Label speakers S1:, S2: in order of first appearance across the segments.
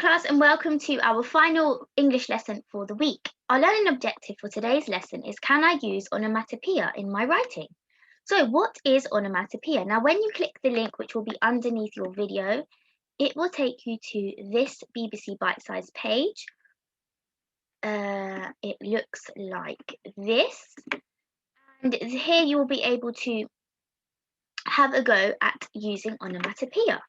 S1: class, and welcome to our final English lesson for the week. Our learning objective for today's lesson is, can I use onomatopoeia in my writing? So what is onomatopoeia? Now, when you click the link, which will be underneath your video, it will take you to this BBC Bite-Size page. It looks like this. And here you will be able to have a go at using onomatopoeia.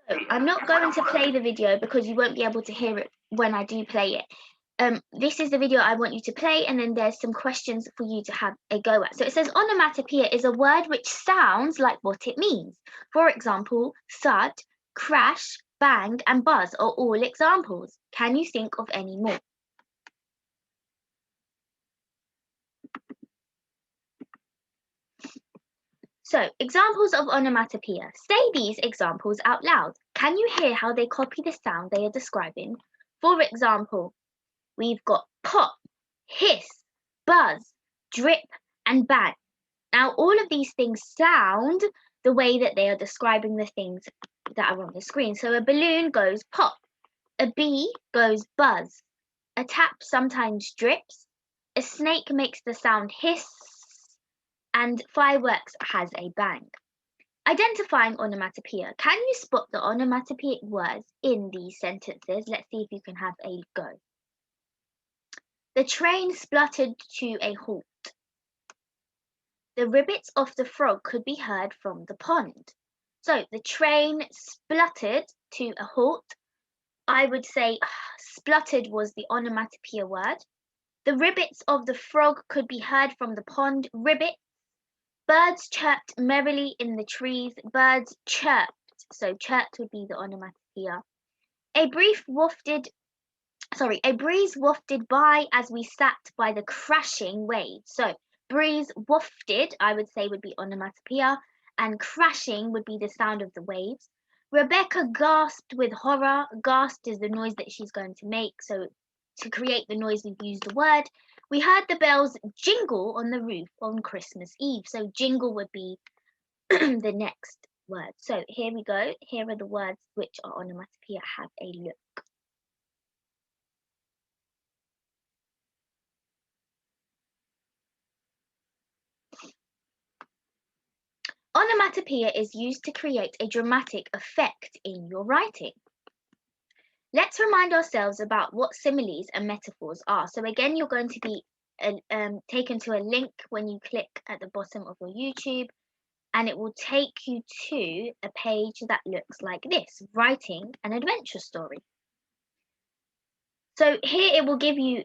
S1: So I'm not going to play the video because you won't be able to hear it when I do play it. This is the video I want you to play, and then there's some questions for you to have a go at. So it says onomatopoeia is a word which sounds like what it means. For example, thud, crash, bang, and buzz are all examples. Can you think of any more? So, examples of onomatopoeia. Say these examples out loud. Can you hear how they copy the sound they are describing? For example, we've got pop, hiss, buzz, drip, and bang. Now, all of these things sound the way that they are describing the things that are on the screen. So, a balloon goes pop, a bee goes buzz, a tap sometimes drips, a snake makes the sound hiss, and fireworks has a bang. Identifying onomatopoeia. Can you spot the onomatopoeic words in these sentences? Let's see if you can have a go. The train spluttered to a halt. The ribbits of the frog could be heard from the pond. So the train spluttered to a halt. I would say spluttered was the onomatopoeia word. The ribbits of the frog could be heard from the pond. Ribbit. Birds chirped merrily in the trees. Birds chirped. So chirped would be the onomatopoeia. A breeze wafted by as we sat by the crashing waves. So breeze wafted, I would say, would be onomatopoeia, and crashing would be the sound of the waves. Rebecca gasped with horror. Gasped is the noise that she's going to make. So to create the noise, we've used the word. We heard the bells jingle on the roof on Christmas Eve. So jingle would be the next word. So here we go. Here are the words which are onomatopoeia. Have a look. Onomatopoeia is used to create a dramatic effect in your writing. Let's remind ourselves about what similes and metaphors are. So again, you're going to be taken to a link when you click at the bottom of your YouTube, and it will take you to a page that looks like this, writing an adventure story. So here it will give you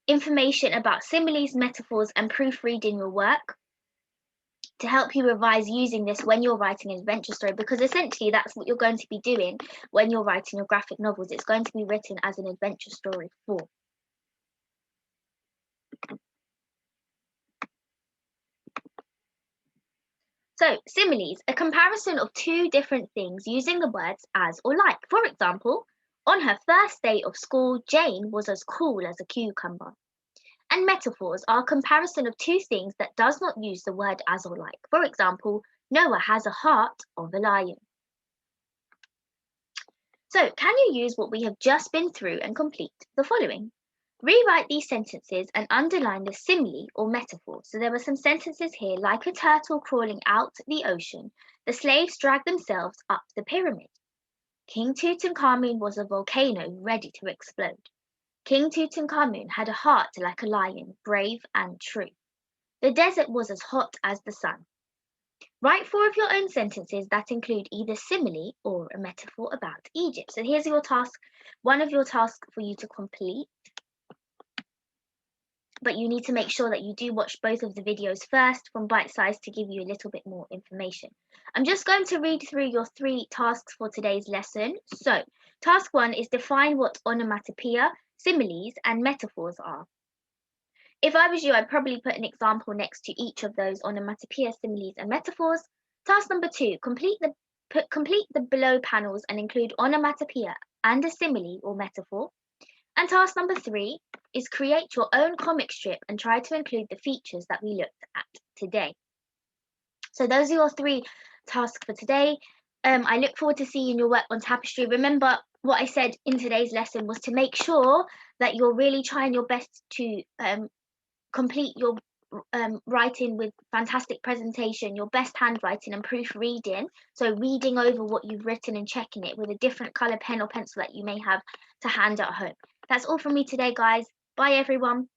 S1: information about similes, metaphors, and proofreading your work to help you revise using this when you're writing an adventure story, because essentially that's what you're going to be doing when you're writing your graphic novels. It's going to be written as an adventure story form. So, similes, a comparison of two different things using the words as or like. For example, on her first day of school, Jane was as cool as a cucumber. And metaphors are a comparison of two things that does not use the word as or like. For example, Noah has a heart of a lion. So, can you use what we have just been through and complete the following? Rewrite these sentences and underline the simile or metaphor. So there are some sentences here, like a turtle crawling out the ocean. The slaves dragged themselves up the pyramid. King Tutankhamun was a volcano ready to explode. King Tutankhamun had a heart like a lion, brave and true. The desert was as hot as the sun. Write 4 of your own sentences that include either simile or a metaphor about Egypt. So here's your task, one of your tasks for you to complete. But you need to make sure that you do watch both of the videos first from Bite Size to give you a little bit more information. I'm just going to read through your 3 tasks for today's lesson. So, task 1 is define what onomatopoeia, similes, and metaphors are. If I was you, I'd probably put an example next to each of those onomatopoeia, similes, and metaphors. Task number 2, complete the below panels and include onomatopoeia and a simile or metaphor. And task number 3 is create your own comic strip and try to include the features that we looked at today. So those are your 3 tasks for today. I look forward to seeing your work on Tapestry. Remember, what I said in today's lesson was to make sure that you're really trying your best to complete your writing with fantastic presentation, your best handwriting and proofreading. So reading over what you've written and checking it with a different colour pen or pencil that you may have to hand at home. That's all from me today, guys. Bye, everyone.